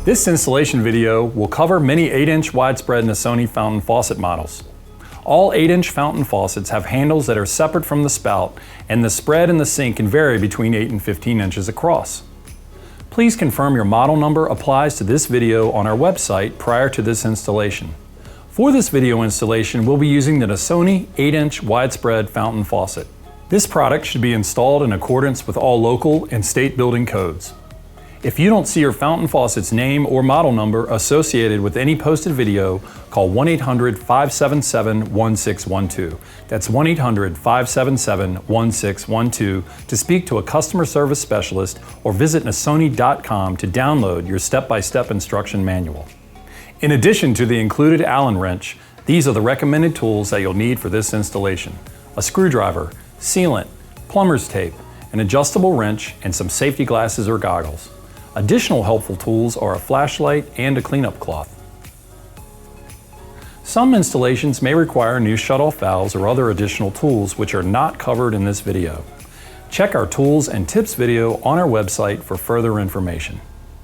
This installation video will cover many 8-inch widespread Nasoni fountain faucet models. All 8-inch fountain faucets have handles that are separate from the spout, and the spread in the sink can vary between 8 and 15 inches across. Please confirm your model number applies to this video on our website prior to this installation. For this video installation, we'll be using the Nasoni 8-inch widespread fountain faucet. This product should be installed in accordance with all local and state building codes. If you don't see your fountain faucet's name or model number associated with any posted video, call 1-800-577-1612. That's 1-800-577-1612 to speak to a customer service specialist or visit Nasoni.com to download your step-by-step instruction manual. In addition to the included Allen wrench, these are the recommended tools that you'll need for this installation: a screwdriver, sealant, plumber's tape, an adjustable wrench, and some safety glasses or goggles. Additional helpful tools are a flashlight and a cleanup cloth. Some installations may require new shutoff valves or other additional tools which are not covered in this video. Check our tools and tips video on our website for further information.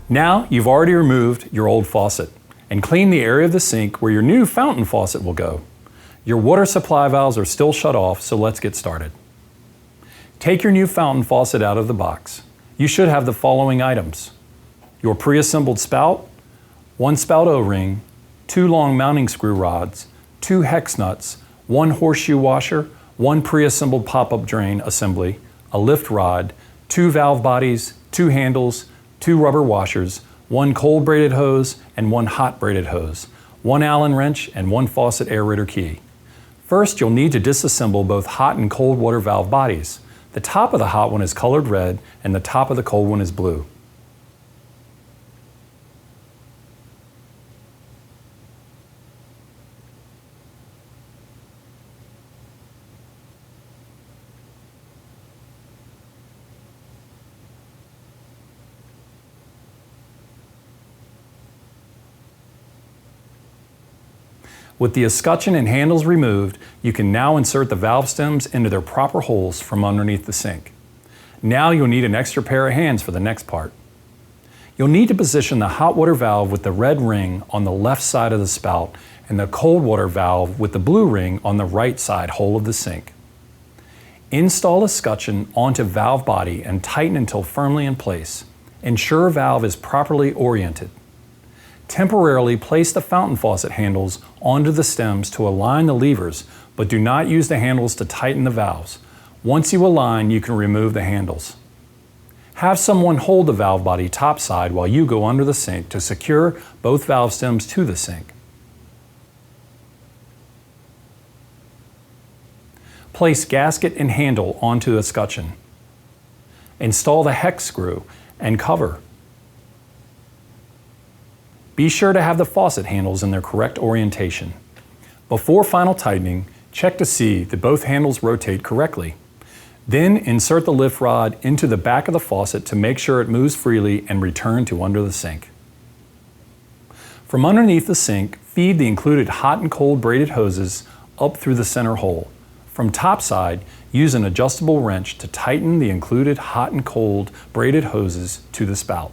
Now you've already removed your old faucet and cleaned the area of the sink where your new fountain faucet will go. Your water supply valves are still shut off, so let's get started. Take your new fountain faucet out of the box. You should have the following items: your pre-assembled spout, 1 spout O-ring, 2 long mounting screw rods, 2 hex nuts, 1 horseshoe washer, 1 pre-assembled pop-up drain assembly, a lift rod, 2 valve bodies, 2 handles, 2 rubber washers, 1 cold braided hose and 1 hot braided hose, 1 Allen wrench, and 1 faucet aerator key. First, you'll need to disassemble both hot and cold water valve bodies. The top of the hot one is colored red and the top of the cold one is blue. With the escutcheon and handles removed, you can now insert the valve stems into their proper holes from underneath the sink. Now you'll need an extra pair of hands for the next part. You'll need to position the hot water valve with the red ring on the left side of the spout and the cold water valve with the blue ring on the right side hole of the sink. Install escutcheon onto valve body and tighten until firmly in place. Ensure valve is properly oriented. Temporarily place the fountain faucet handles onto the stems to align the levers, but do not use the handles to tighten the valves. Once you align, you can remove the handles. Have someone hold the valve body topside while you go under the sink to secure both valve stems to the sink. Place gasket and handle onto the escutcheon. Install the hex screw and cover. Be sure to have the faucet handles in their correct orientation. Before final tightening, check to see that both handles rotate correctly. Then insert the lift rod into the back of the faucet to make sure it moves freely and return to under the sink. From underneath the sink, feed the included hot and cold braided hoses up through the center hole. From topside, use an adjustable wrench to tighten the included hot and cold braided hoses to the spout.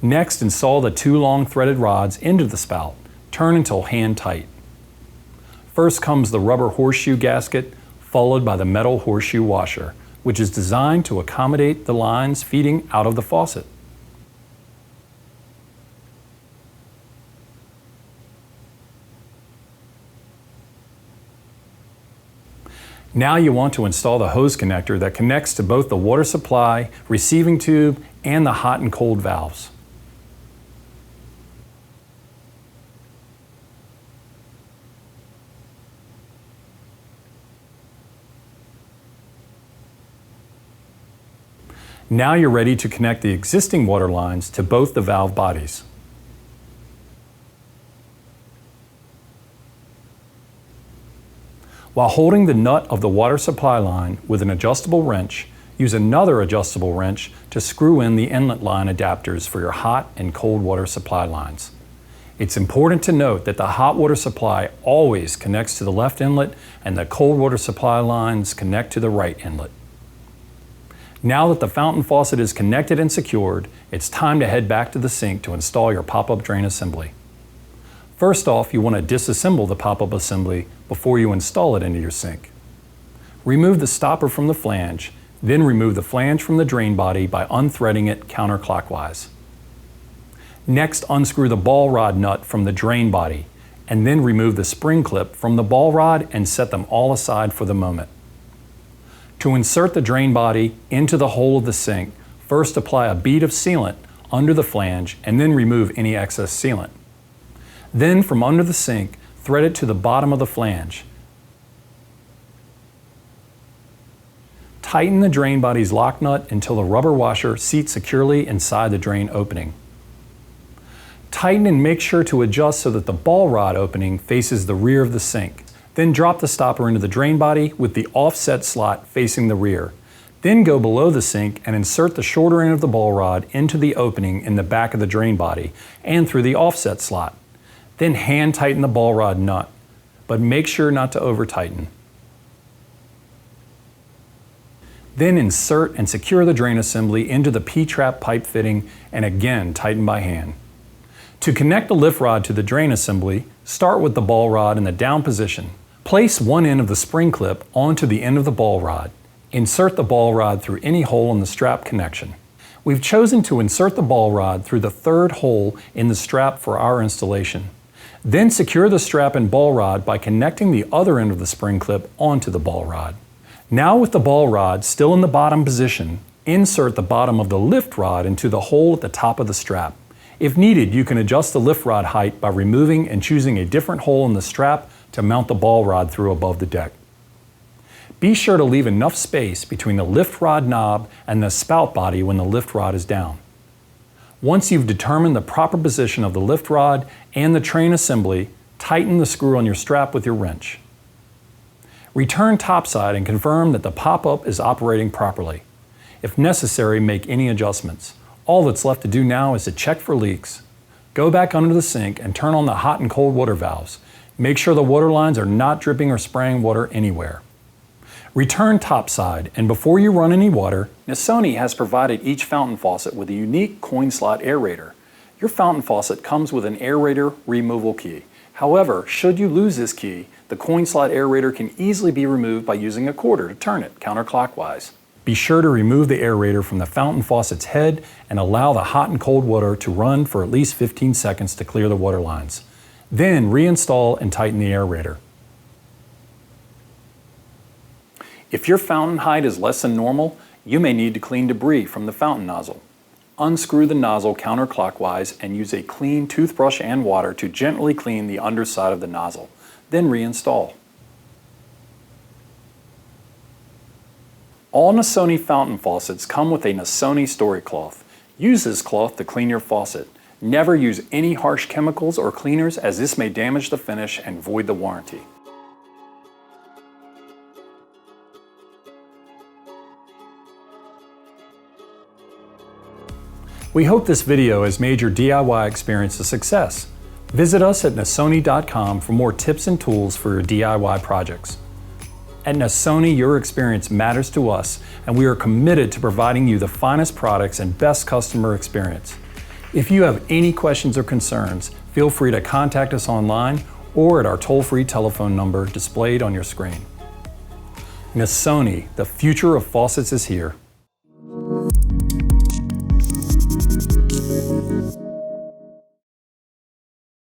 Next, install the 2 long threaded rods into the spout. Turn until hand tight. First comes the rubber horseshoe gasket, followed by the metal horseshoe washer, which is designed to accommodate the lines feeding out of the faucet. Now you want to install the hose connector that connects to both the water supply, receiving tube, and the hot and cold valves. Now you're ready to connect the existing water lines to both the valve bodies. While holding the nut of the water supply line with an adjustable wrench, use another adjustable wrench to screw in the inlet line adapters for your hot and cold water supply lines. It's important to note that the hot water supply always connects to the left inlet and the cold water supply lines connect to the right inlet. Now that the fountain faucet is connected and secured, it's time to head back to the sink to install your pop-up drain assembly. First off, you want to disassemble the pop-up assembly before you install it into your sink. Remove the stopper from the flange, then remove the flange from the drain body by unthreading it counterclockwise. Next, unscrew the ball rod nut from the drain body, and then remove the spring clip from the ball rod and set them all aside for the moment. To insert the drain body into the hole of the sink, first apply a bead of sealant under the flange and then remove any excess sealant. Then from under the sink, thread it to the bottom of the flange. Tighten the drain body's lock nut until the rubber washer seats securely inside the drain opening. Tighten and make sure to adjust so that the ball rod opening faces the rear of the sink. Then drop the stopper into the drain body with the offset slot facing the rear. Then go below the sink and insert the shorter end of the ball rod into the opening in the back of the drain body and through the offset slot. Then hand tighten the ball rod nut, but make sure not to over tighten. Then insert and secure the drain assembly into the P-trap pipe fitting and again tighten by hand. To connect the lift rod to the drain assembly, start with the ball rod in the down position. Place one end of the spring clip onto the end of the ball rod. Insert the ball rod through any hole in the strap connection. We've chosen to insert the ball rod through the third hole in the strap for our installation. Then secure the strap and ball rod by connecting the other end of the spring clip onto the ball rod. Now with the ball rod still in the bottom position, insert the bottom of the lift rod into the hole at the top of the strap. If needed, you can adjust the lift rod height by removing and choosing a different hole in the strap to mount the ball rod through above the deck. Be sure to leave enough space between the lift rod knob and the spout body when the lift rod is down. Once you've determined the proper position of the lift rod and the train assembly, tighten the screw on your strap with your wrench. Return topside and confirm that the pop-up is operating properly. If necessary, make any adjustments. All that's left to do now is to check for leaks. Go back under the sink and turn on the hot and cold water valves. Make sure the water lines are not dripping or spraying water anywhere. Return topside, and before you run any water, Nasoni has provided each fountain faucet with a unique coin slot aerator. Your fountain faucet comes with an aerator removal key. However, should you lose this key, the coin slot aerator can easily be removed by using a quarter to turn it counterclockwise. Be sure to remove the aerator from the fountain faucet's head and allow the hot and cold water to run for at least 15 seconds to clear the water lines. Then reinstall and tighten the aerator. If your fountain height is less than normal, you may need to clean debris from the fountain nozzle. Unscrew the nozzle counterclockwise and use a clean toothbrush and water to gently clean the underside of the nozzle. Then reinstall. All Nasoni fountain faucets come with a Nasoni story cloth. Use this cloth to clean your faucet. Never use any harsh chemicals or cleaners as this may damage the finish and void the warranty. We hope this video has made your DIY experience a success. Visit us at Nasoni.com for more tips and tools for your DIY projects. At Nasoni, your experience matters to us, and we are committed to providing you the finest products and best customer experience. If you have any questions or concerns, feel free to contact us online or at our toll-free telephone number displayed on your screen. Nasoni, the future of faucets is here.